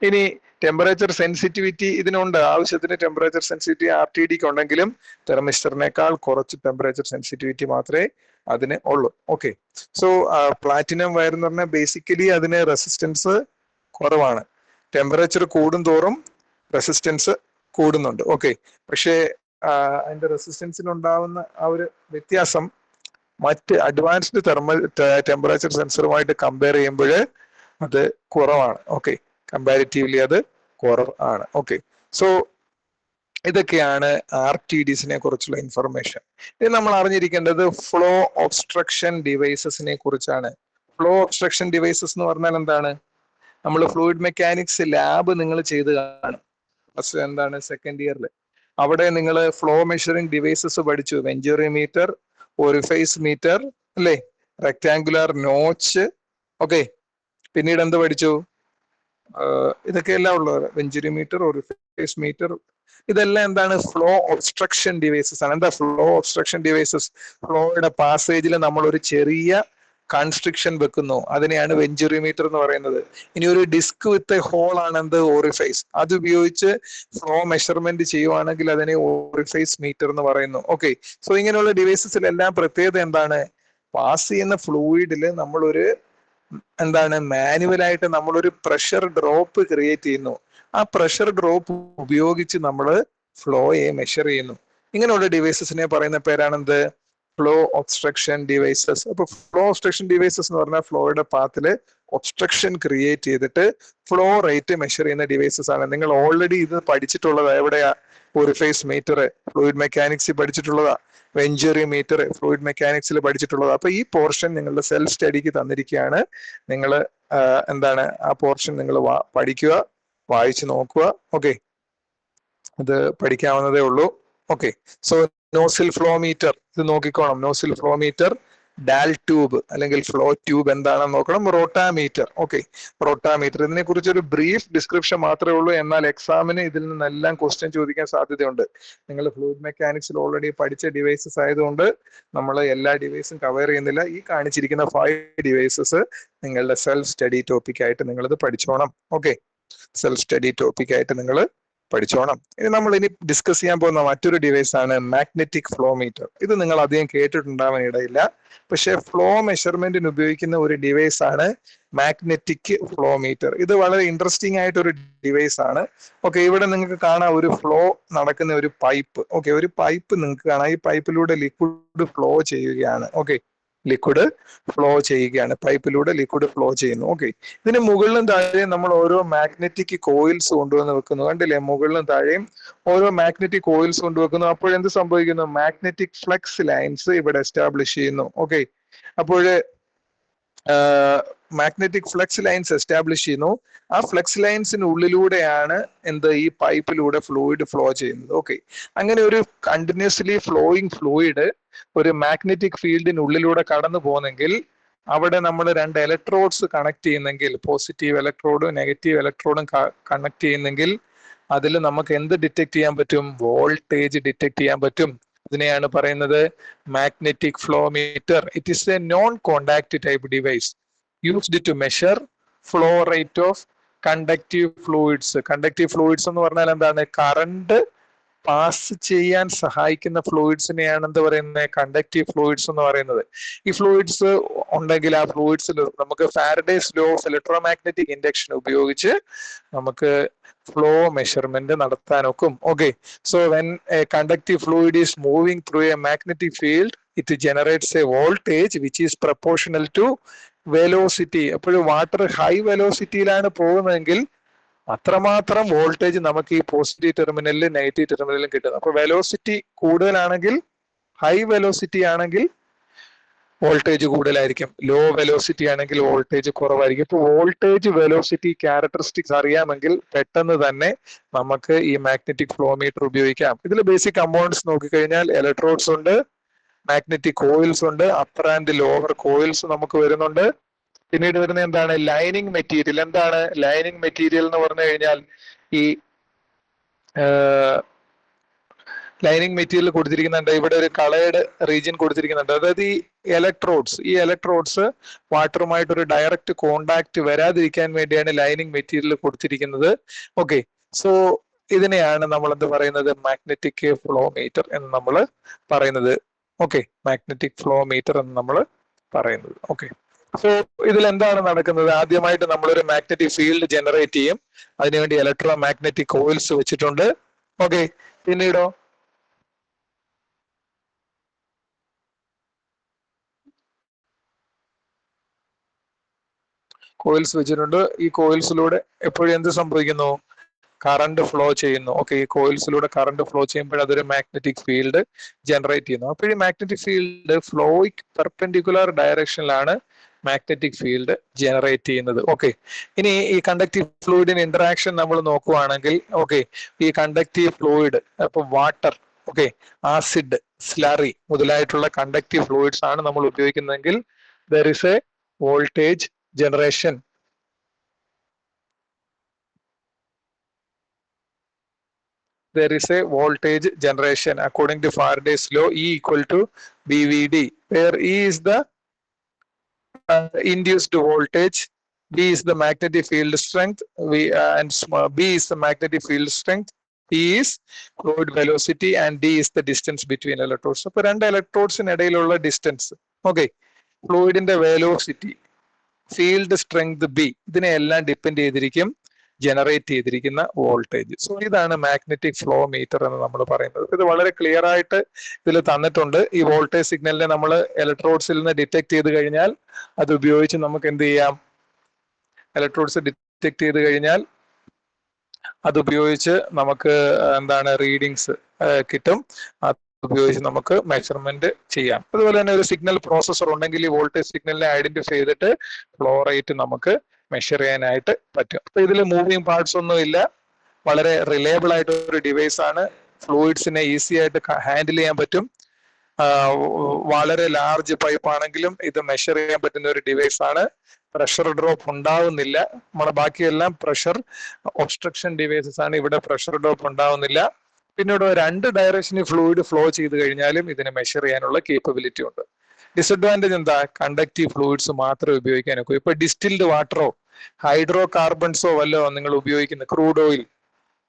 ഇനി ടെമ്പറേച്ചർ സെൻസിറ്റിവിറ്റി ഇതിനുണ്ട്. ആവശ്യത്തിന് ടെമ്പറേച്ചർ സെൻസിറ്റിവിറ്റി RTDക്ക് ഉണ്ടെങ്കിലും തെർമിസ്റ്ററിനേക്കാൾ കുറച്ച് ടെമ്പറേച്ചർ സെൻസിറ്റിവിറ്റി മാത്രമേ അതിന് ഉള്ളൂ. ഓക്കെ, സോ പ്ലാറ്റിനം വയർ എന്ന് പറഞ്ഞാൽ ബേസിക്കലി അതിന് റെസിസ്റ്റൻസ് കുറവാണ്. ടെമ്പറേച്ചർ കൂടുന്തോറും റെസിസ്റ്റൻസ് കൂടുന്നുണ്ട്. ഓക്കെ, പക്ഷേ അതിന്റെ റെസിസ്റ്റൻസിൽ ഉണ്ടാവുന്ന ആ ഒരു വ്യത്യാസം മറ്റ് അഡ്വാൻസ്ഡ് ടെമ്പറേച്ചർ സെൻസറുമായിട്ട് കമ്പയർ ചെയ്യുമ്പോൾ അത് കുറവാണ്. ഓക്കെ, കമ്പാരിറ്റീവ്ലി അത് കുറവാണ്. ഓക്കെ, സോ ഇതൊക്കെയാണ് RTDസിനെ കുറിച്ചുള്ള ഇൻഫർമേഷൻ. ഇത് നമ്മൾ അറിഞ്ഞിരിക്കേണ്ടത് ഫ്ലോ ഒബ്സ്ട്രക്ഷൻ ഡിവൈസസിനെ കുറിച്ചാണ്. ഫ്ലോ ഒബ്സ്ട്രക്ഷൻ ഡിവൈസസ് എന്ന് പറഞ്ഞാൽ എന്താണ്? നമ്മൾ ഫ്ലൂയിഡ് മെക്കാനിക്സ് ലാബ് നിങ്ങൾ ചെയ്ത് കാണും. എന്താണ് സെക്കൻഡ് ഇയറിൽ അവിടെ നിങ്ങൾ ഫ്ലോ മെഷറിംഗ് ഡിവൈസസ് പഠിച്ചു. വെഞ്ചുറിമീറ്റർ, ഓറിഫൈസ് മീറ്റർ, അല്ലേ, റെക്ടാങ്കുലർ നോച്ച്. ഓക്കെ, പിന്നീട് എന്ത് പഠിച്ചു? ഇതൊക്കെ എല്ലാം ഉള്ളത്. വെഞ്ചുറിമീറ്റർ, ഓറിഫൈസ് മീറ്റർ, ഇതെല്ലാം എന്താണ്? ഫ്ലോ ഒബ്സ്ട്രക്ഷൻ ഡിവൈസസ് ആണ്. എന്താ ഫ്ലോ ഒബ്സ്ട്രക്ഷൻ ഡിവൈസസ്? ഫ്ലോയുടെ പാസേജിൽ നമ്മൾ ഒരു ചെറിയ കൺസ്ട്രിക്ഷൻ വെക്കുന്നു, അതിനെയാണ് വെഞ്ചുറിമീറ്റർ എന്ന് പറയുന്നത്. ഇനി ഒരു ഡിസ്ക് വിത്ത് എ ഹോൾ ആണ് എന്ത്? ഓറിഫൈസ്. അത് ഉപയോഗിച്ച് ഫ്ലോ മെഷർമെന്റ് ചെയ്യുവാണെങ്കിൽ അതിനെ ഓറിഫൈസ് മീറ്റർ എന്ന് പറയുന്നു. ഓക്കെ, സോ ഇങ്ങനെയുള്ള ഡിവൈസസിലെല്ലാം പ്രത്യേകത എന്താണ്? പാസ് ചെയ്യുന്ന ഫ്ലൂയിഡില് നമ്മളൊരു എന്താണ് മാനുവലായിട്ട് നമ്മളൊരു പ്രഷർ ഡ്രോപ്പ് ക്രിയേറ്റ് ചെയ്യുന്നു. ആ പ്രഷർ ഡ്രോപ്പ് ഉപയോഗിച്ച് നമ്മൾ ഫ്ലോയെ മെഷർ ചെയ്യുന്നു. ഇങ്ങനെയുള്ള ഡിവൈസസിനെ പറയുന്ന പേരാണെന്ത്? Flow obstruction devices. അപ്പൊ ഫ്ലോ ഒബ്സ്ട്രക്ഷൻ ഡിവൈസസ് എന്ന് പറഞ്ഞാൽ ഫ്ലോയുടെ പാത്തില് ഒബ്സ്ട്രക്ഷൻ ക്രിയേറ്റ് ചെയ്തിട്ട് ഫ്ലോ റേറ്റ് മെഷർ ചെയ്യുന്ന ഡിവൈസസ് ആണ്. നിങ്ങൾ ഓൾറെഡി ഇത് പഠിച്ചിട്ടുള്ളതാ. എവിടെയാ? ഓറിഫൈസ് മീറ്റർ ഫ്ലൂയിഡ് മെക്കാനിക്സിൽ പഠിച്ചിട്ടുള്ളതാ. വെഞ്ചുറിമീറ്റർ ഫ്ലൂയിഡ് മെക്കാനിക്സിൽ പഠിച്ചിട്ടുള്ളത്. അപ്പൊ ഈ പോർഷൻ നിങ്ങളുടെ സെൽഫ് സ്റ്റഡിക്ക് തന്നിരിക്കുകയാണ്. നിങ്ങൾ എന്താണ് ആ പോർഷൻ നിങ്ങൾ പഠിക്കുക, വായിച്ചു നോക്കുക. ഓക്കെ, ഇത് പഠിക്കാവുന്നതേ ഉള്ളൂ. Okay, so nozzle flow meter ഇത് നോക്കിക്കോണം. Nozzle flow meter, dal tube അല്ലെങ്കിൽ ഫ്ലോ ട്യൂബ് എന്താണെന്ന് നോക്കണം. റോട്ടാമീറ്റർ. ഓക്കെ, റോട്ടാമീറ്റർ ഇതിനെ കുറിച്ച് ഒരു ബ്രീഫ് ഡിസ്ക്രിപ്ഷൻ മാത്രമേ ഉള്ളൂ. എന്നാൽ എക്സാമിന് ഇതിൽ നിന്നെല്ലാം ക്വസ്റ്റ്യൻ ചോദിക്കാൻ സാധ്യതയുണ്ട്. നിങ്ങൾ ഫ്ലൂയിഡ് മെക്കാനിക്സിൽ ഓൾറെഡി പഠിച്ച ഡിവൈസസ് ആയതുകൊണ്ട് നമ്മൾ എല്ലാ ഡിവൈസും കവർ ചെയ്യുന്നില്ല. ഈ കാണിച്ചിരിക്കുന്ന 5 ഡിവൈസസ് നിങ്ങളുടെ സെൽഫ് സ്റ്റഡി ടോപ്പിക് ആയിട്ട് നിങ്ങളിത് പഠിച്ചോണം. ഓക്കെ, സെൽഫ് സ്റ്റഡി ടോപ്പിക് ആയിട്ട് നിങ്ങൾ പഠിച്ചോണം. ഇനി നമ്മൾ ഇനി ഡിസ്കസ് ചെയ്യാൻ പോകുന്ന മറ്റൊരു ഡിവൈസ് ആണ് മാഗ്നറ്റിക് ഫ്ലോ മീറ്റർ. ഇത് നിങ്ങൾ അധികം കേട്ടിട്ടുണ്ടാവാൻ ഇടയില്ല. പക്ഷെ ഫ്ലോ മെഷർമെന്റിന് ഉപയോഗിക്കുന്ന ഒരു ഡിവൈസ് ആണ് മാഗ്നറ്റിക് ഫ്ലോ മീറ്റർ. ഇത് വളരെ ഇൻട്രസ്റ്റിംഗ് ആയിട്ടൊരു ഡിവൈസ് ആണ്. ഓക്കെ, ഇവിടെ നിങ്ങൾക്ക് കാണാം ഒരു ഫ്ലോ നടക്കുന്ന ഒരു പൈപ്പ്. ഓക്കെ, ഒരു പൈപ്പ് നിങ്ങൾക്ക് കാണാം. ഈ പൈപ്പിലൂടെ ലിക്വിഡ് ഫ്ലോ ചെയ്യുകയാണ്. ഓക്കെ, ലിക്വിഡ് ഫ്ലോ ചെയ്യുകയാണ്. പൈപ്പിലൂടെ ലിക്വിഡ് ഫ്ലോ ചെയ്യുന്നു. ഓക്കെ, ഇതിന് മുകളിലും താഴെയും നമ്മൾ ഓരോ മാഗ്നറ്റിക് കോയിൽസ് കൊണ്ടുവന്ന് വെക്കുന്നു. കണ്ടില്ലേ? മുകളിലും താഴെയും ഓരോ മാഗ്നറ്റിക് കോയിൽസ് കൊണ്ടുവെക്കുന്നു. അപ്പോഴെന്ത് സംഭവിക്കുന്നു? മാഗ്നറ്റിക് ഫ്ലക്സ് ലൈൻസ് ഇവിടെ എസ്റ്റാബ്ലിഷ് ചെയ്യുന്നു. ഓക്കെ, അപ്പോൾ മാഗ്നറ്റിക് ഫ്ലക്സ് ലൈൻസ് എസ്റ്റാബ്ലിഷ് ചെയ്യുന്നു. ആ ഫ്ലക്സ് ലൈൻസിന് ഉള്ളിലൂടെയാണ് ഈ പൈപ്പിലൂടെ ഫ്ലൂയിഡ് ഫ്ലോ ചെയ്യുന്നത്. ഓക്കെ, അങ്ങനെ ഒരു കണ്ടിന്യൂസ്ലി ഫ്ലോയിങ് ഫ്ലൂയിഡ് ഒരു മാഗ്നറ്റിക് ഫീൽഡിനുള്ളിലൂടെ കടന്നു പോകുന്നെങ്കിൽ അവിടെ നമ്മൾ 2 ഇലക്ട്രോഡ്സ് കണക്ട് ചെയ്യുന്നെങ്കിൽ, പോസിറ്റീവ് ഇലക്ട്രോഡും നെഗറ്റീവ് ഇലക്ട്രോഡും കണക്ട് ചെയ്യുന്നെങ്കിൽ അതിൽ നമുക്ക് എന്ത് ഡിറ്റക്ട് ചെയ്യാൻ പറ്റും? വോൾട്ടേജ് ഡിറ്റക്ട് ചെയ്യാൻ പറ്റും. ഇതിനെയാണ് പറയുന്നത് magnetic flow meter. It is a non contact type device used to measure flow rate of conductive fluids. Conductive fluids എന്ന് പറഞ്ഞാൽ എന്താണ്? കറണ്ട് പാസ് ചെയ്യാൻ സഹായിക്കുന്ന ഫ്ലൂയിഡ്സിനെയാണ് എന്ത് പറയുന്നത്? കണ്ടക്റ്റീവ് ഫ്ലൂയിഡ്സ് എന്ന് പറയുന്നത്. ഈ ഫ്ലൂയിഡ്സ് ഉണ്ടെങ്കിൽ ആ ഫ്ലൂയിഡ്സിൽ നമുക്ക് Faraday's law of electromagnetic induction ഉപയോഗിച്ച് നമുക്ക് ഫ്ലോ മെഷർമെന്റ് നടത്താനൊക്കും. Okay, so when a conductive fluid is moving through a magnetic field it generates a voltage which is proportional to velocity. അപ്പോഴും വാട്ടർ ഹൈ വെലോസിറ്റിയിലാണ് പോകുന്നതെങ്കിൽ അത്രമാത്രം വോൾട്ടേജ് നമുക്ക് ഈ positive ടെർമിനലിലും negative ടെർമിനലിലും കിട്ടുന്നത്. അപ്പൊ വെലോസിറ്റി കൂടുതലാണെങ്കിൽ, ഹൈ വെലോസിറ്റി ആണെങ്കിൽ വോൾട്ടേജ് കൂടുതലായിരിക്കും, ലോ വെലോസിറ്റി ആണെങ്കിൽ വോൾട്ടേജ് കുറവായിരിക്കും. ഇപ്പൊ വോൾട്ടേജ് വെലോസിറ്റി ക്യാരക്ടറിസ്റ്റിക്സ് അറിയാമെങ്കിൽ പെട്ടെന്ന് തന്നെ നമുക്ക് ഈ മാഗ്നറ്റിക് ഫ്ലോ മീറ്റർ ഉപയോഗിക്കാം. ഇതിൽ ബേസിക് കമ്പോണൻസ് നോക്കിക്കഴിഞ്ഞാൽ ഇലക്ട്രോഡ്സ് ഉണ്ട്, മാഗ്നറ്റിക് കോയിൽസ് ഉണ്ട്, അപ്പർ ആൻഡ് ലോവർ കോയിൽസ് നമുക്ക് വരുന്നുണ്ട്. പിന്നീട് വരുന്ന എന്താണ്? Lining material. എന്താണ് ലൈനിങ് മെറ്റീരിയൽ എന്ന് പറഞ്ഞു കഴിഞ്ഞാൽ ഈ ലൈനിങ് മെറ്റീരിയൽ കൊടുത്തിരിക്കുന്നുണ്ട്. ഇവിടെ ഒരു കളേർഡ് റീജിയൻ കൊടുത്തിരിക്കുന്നുണ്ട്. അതായത് ഈ ഇലക്ട്രോഡ്സ് വാട്ടറുമായിട്ട് ഒരു ഡയറക്റ്റ് കോണ്ടാക്ട് വരാതിരിക്കാൻ വേണ്ടിയാണ് ലൈനിങ് മെറ്റീരിയൽ കൊടുത്തിരിക്കുന്നത്. ഓക്കെ, സോ ഇതിനെയാണ് നമ്മൾ എന്ത് പറയുന്നത്? മാഗ്നറ്റിക് ഫ്ലോ മീറ്റർ എന്ന് നമ്മൾ പറയുന്നത്. ഓക്കെ, മാഗ്നറ്റിക് ഫ്ലോ മീറ്റർ എന്ന് നമ്മൾ പറയുന്നത്. ഓക്കെ, സോ ഇതിൽ എന്താണ് നടക്കുന്നത്? ആദ്യമായിട്ട് നമ്മളൊരു മാഗ്നറ്റിക് ഫീൽഡ് ജനറേറ്റ് ചെയ്യും. അതിനുവേണ്ടി ഇലക്ട്രോ മാഗ്നറ്റിക് കോയിൽസ് വെച്ചിട്ടുണ്ട്. ഓക്കെ, പിന്നീടോ കോയിൽസ് വെച്ചിട്ടുണ്ട്. ഈ കോയിൽസിലൂടെ എപ്പോഴും എന്ത് സംഭവിക്കുന്നു? കറണ്ട് ഫ്ലോ ചെയ്യുന്നു. ഓക്കെ, ഈ കോയിൽസിലൂടെ കറണ്ട് ഫ്ലോ ചെയ്യുമ്പോൾ അതൊരു മാഗ്നറ്റിക് ഫീൽഡ് ജനറേറ്റ് ചെയ്യുന്നു. അപ്പോൾ ഈ മാഗ്നറ്റിക് ഫീൽഡ് ഫ്ലോയ്ക്ക് പെർപെൻഡിക്കുലർ ഡയറക്ഷനിലാണ് മാഗ്നറ്റിക് ഫീൽഡ് ജനറേറ്റ് ചെയ്യുന്നത്. ഓക്കെ, ഇനി ഈ കണ്ടക്റ്റീവ് ഫ്ലൂയിഡിന് ഇന്ററാക്ഷൻ നമ്മൾ നോക്കുവാണെങ്കിൽ, ഓക്കെ, ഈ കണ്ടക്റ്റീവ് ഫ്ലൂയിഡ് ഇപ്പൊ വാട്ടർ, ഓക്കെ, ആസിഡ്, സ്ലറി മുതലായിട്ടുള്ള കണ്ടക്റ്റീവ് ഫ്ലൂയിഡ്സ് ആണ് നമ്മൾ ഉപയോഗിക്കുന്നതെങ്കിൽ there is a voltage generation. There is a voltage generation according to Faraday's law, E equal to BVD, where E is the induced voltage, B is the magnetic field strength, and B is the magnetic field strength, P is fluid velocity, and D is the distance between electrodes. So, രണ്ട് ഇലക്ട്രോഡ്സിന് ഇടയിലുള്ള distance. Okay, ഫ്ലൂയിഡിന്റെ velocity, field strength B, ഇതിനെല്ലാം depend ചെയ്തിരിക്കും generate ചെയ്തിരിക്കുന്ന voltage. So ഇതാണ് magnetic flow meter എന്ന് നമ്മൾ പറയുന്നത്. ഇത് വളരെ ക്ലിയർ ആയിട്ട് ഇതിൽ തന്നിട്ടുണ്ട്. ഈ വോൾട്ടേജ് സിഗ്നലിനെ നമ്മൾ ഇലക്ട്രോഡ്സിൽ നിന്ന് ഡിറ്റക്ട് ചെയ്ത് കഴിഞ്ഞാൽ അത് ഉപയോഗിച്ച് നമുക്ക് എന്ത് ചെയ്യാം? ഇലക്ട്രോഡ്സ് ഡിറ്റക്ട് ചെയ്ത് കഴിഞ്ഞാൽ അതുപയോഗിച്ച് നമുക്ക് എന്താണ് റീഡിങ്സ് കിട്ടും. ഉപയോഗിച്ച് നമുക്ക് മെഷർമെന്റ് ചെയ്യാം. അതുപോലെ തന്നെ ഒരു സിഗ്നൽ പ്രോസസർ ഉണ്ടെങ്കിൽ ഈ വോൾട്ടേജ് സിഗ്നലിനെ ഐഡന്റിഫൈ ചെയ്തിട്ട് ഫ്ലോ റേറ്റ് നമുക്ക് മെഷർ ചെയ്യാനായിട്ട് പറ്റും. അപ്പൊ ഇതിൽ മൂവിങ് പാർട്സ് ഒന്നും ഇല്ല, വളരെ റിലയബിൾ ആയിട്ട് ഒരു ഡിവൈസ് ആണ്. ഫ്ലൂയിഡ്സിനെ ഈസി ആയിട്ട് ഹാൻഡിൽ ചെയ്യാൻ പറ്റും. വളരെ ലാർജ് പൈപ്പ് ആണെങ്കിലും ഇത് മെഷർ ചെയ്യാൻ പറ്റുന്ന ഒരു ഡിവൈസ് ആണ്. പ്രഷർ ഡ്രോപ്പ് ഉണ്ടാവുന്നില്ല. നമ്മുടെ ബാക്കിയെല്ലാം പ്രഷർ ഒബ്സ്ട്രക്ഷൻ ഡിവൈസസ് ആണ്, ഇവിടെ പ്രഷർ ഡ്രോപ്പ് ഉണ്ടാവുന്നില്ല. പിന്നീട് രണ്ട് ഡയറക്ഷനിൽ ഫ്ലൂയിഡ് ഫ്ലോ ചെയ്ത് കഴിഞ്ഞാലും ഇതിനെ മെഷർ ചെയ്യാനുള്ള കേപ്പബിലിറ്റി ഉണ്ട്. ഡിസഡ്വാൻറ്റേജ് എന്താ? കണ്ടക്റ്റീവ് ഫ്ലൂയിഡ്സ് മാത്രമേ ഉപയോഗിക്കാൻ ഒക്കൂ. ഇപ്പൊ ഡിസ്റ്റിൽഡ് വാട്ടറോ ഹൈഡ്രോ കാർബൺസോ വല്ലോ നിങ്ങൾ ഉപയോഗിക്കുന്ന, ക്രൂഡ് ഓയിൽ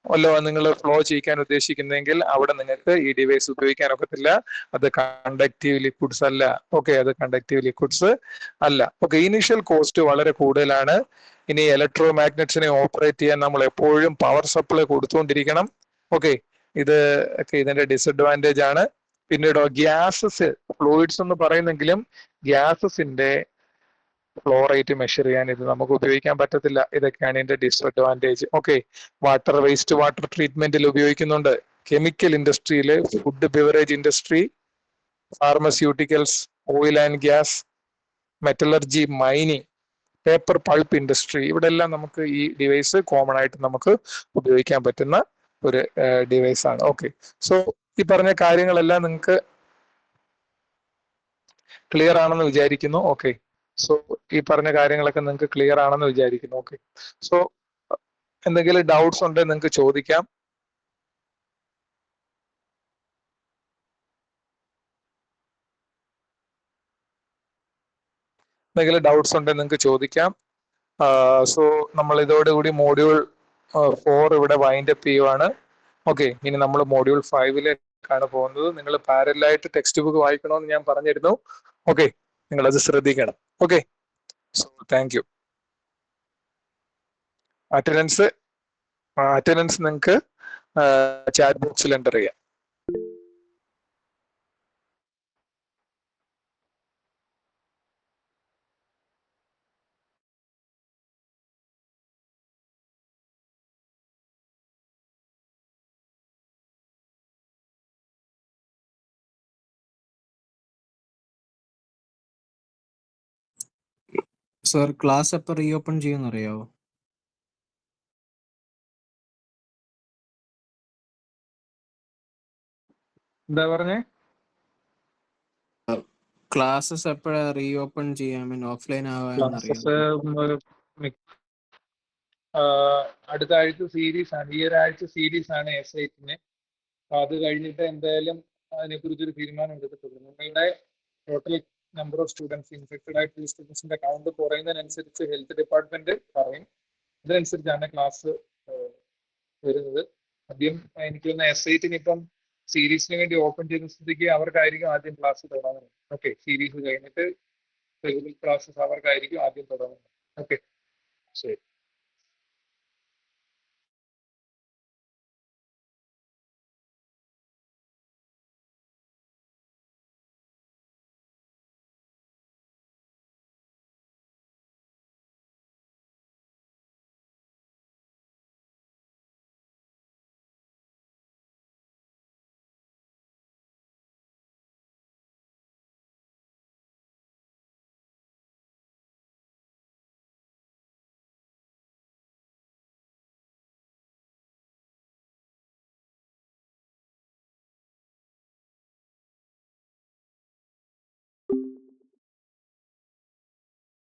വല്ലോ നിങ്ങൾ ഫ്ലോ ചെയ്യിക്കാൻ ഉദ്ദേശിക്കുന്നെങ്കിൽ അവിടെ നിങ്ങൾക്ക് ഈ ഡിവൈസ് ഉപയോഗിക്കാൻ ഒക്കത്തില്ല. അത് കണ്ടക്റ്റീവ് ലിക്വിഡ്സ് അല്ല. ഓക്കെ, അത് കണ്ടക്റ്റീവ് ലിക്വിഡ്സ് അല്ല. ഓക്കെ, ഇനീഷ്യൽ കോസ്റ്റ് വളരെ കൂടുതലാണ്. ഇനി ഇലക്ട്രോ മാഗ്നറ്റ്സിനെ ഓപ്പറേറ്റ് ചെയ്യാൻ നമ്മൾ എപ്പോഴും പവർ സപ്ലൈ കൊടുത്തുകൊണ്ടിരിക്കണം. ഓക്കെ, ഇത് ഒക്കെ ഇതിന്റെ ഡിസഡ്വാൻറ്റേജ് ആണ്. പിന്നീട് ഗ്യാസസ്, ഫ്ലൂയിഡ്സ് എന്ന് പറയുന്നെങ്കിലും ഗ്യാസസിന്റെ ഫ്ലോ റേറ്റ് മെഷർ ചെയ്യാൻ ഇത് നമുക്ക് ഉപയോഗിക്കാൻ പറ്റത്തില്ല. ഇതൊക്കെയാണ് ഇതിന്റെ disadvantage. Okay, water waste water ട്രീറ്റ്മെന്റിൽ ഉപയോഗിക്കുന്നുണ്ട്. കെമിക്കൽ ഇൻഡസ്ട്രിയില്, food beverage industry, pharmaceuticals, oil and gas, metallurgy, mining, paper pulp industry, ഇവിടെ എല്ലാം നമുക്ക് ഈ ഡിവൈസ് കോമൺ ആയിട്ട് നമുക്ക് ഉപയോഗിക്കാൻ പറ്റുന്ന ഒരു ഡിവൈസ് ആണ്. ഓക്കെ, സോ ഈ പറഞ്ഞ കാര്യങ്ങളെല്ലാം നിങ്ങൾക്ക് ക്ലിയർ ആണെന്ന് വിചാരിക്കുന്നു. ഓക്കെ, സോ ഈ പറഞ്ഞ കാര്യങ്ങളൊക്കെ നിങ്ങൾക്ക് ക്ലിയർ ആണെന്ന് വിചാരിക്കുന്നു. ഓക്കെ, സോ എന്തെങ്കിലും ഡൗട്ട്സ് ഉണ്ടെങ്കിൽ നിങ്ങൾക്ക് ചോദിക്കാം. എന്തെങ്കിലും ഡൗട്ട്സ് ഉണ്ടെങ്കിൽ നിങ്ങൾക്ക് ചോദിക്കാം. സോ നമ്മൾ ഇതോടുകൂടി മോഡ്യൂൾ 4 ഇവിടെ വൈൻഡ് അപ്പ് ചെയ്യുവാണ്. ഓക്കെ, ഇനി നമ്മൾ മോഡ്യൂൾ 5ലേക്കാണ് പോകുന്നത്. നിങ്ങൾ പാരലായിട്ട് ടെക്സ്റ്റ് ബുക്ക് വായിക്കണമെന്ന് ഞാൻ പറഞ്ഞിരുന്നു. ഓക്കെ, നിങ്ങൾ അത് ശ്രദ്ധിക്കണം. Okay, so thank you. Attendance നിങ്ങൾക്ക് ചാറ്റ് ബോക്സിൽ എൻ്റർ ചെയ്യാം. സർ ക്ലാസ് എപ്പോൾ റീഓപ്പൺ ചെയ്യുമെന്ന് അറിയാവോ? എന്താ പറഞ്ഞേ? ക്ലാസ്സസ് എപ്പോഴാ റീഓപ്പൺ ചെയ്യാൻ, ഓഫ്ലൈൻ ക്ലാസ്സസ് ആവാൻ? അടുത്ത ആഴ്ച സീരീസ് ആണ്, ഈ ഒരാഴ്ച സീരീസ് ആണ് SITന്. അത് കഴിഞ്ഞിട്ട് എന്തായാലും അതിനെക്കുറിച്ചൊരു തീരുമാനം എടുത്തിട്ടുള്ളൂ. നിങ്ങളുടെ total number of students, infected ആയിട്ടുള്ള സ്റ്റുഡൻസിന്റെ കൗണ്ട് കുറയുന്നതിനനുസരിച്ച് ഹെൽത്ത് ഡിപ്പാർട്ട്മെന്റ് പറയും. ഇതിനനുസരിച്ചാണ് ക്ലാസ് വരുന്നത്. ആദ്യം എനിക്ക് തോന്നുന്ന SITന് ഇപ്പം സീരീസിന് വേണ്ടി ഓപ്പൺ ചെയ്യുന്ന സ്ഥിതിക്ക് അവർക്കായിരിക്കും ആദ്യം ക്ലാസ് തുടങ്ങുന്നത്. ഓക്കെ, സീരീസ് കഴിഞ്ഞിട്ട് റെഗുലർ ക്ലാസ്സസ് അവർക്കായിരിക്കും ആദ്യം തുടങ്ങുന്നത്. ഓക്കെ, ശരി.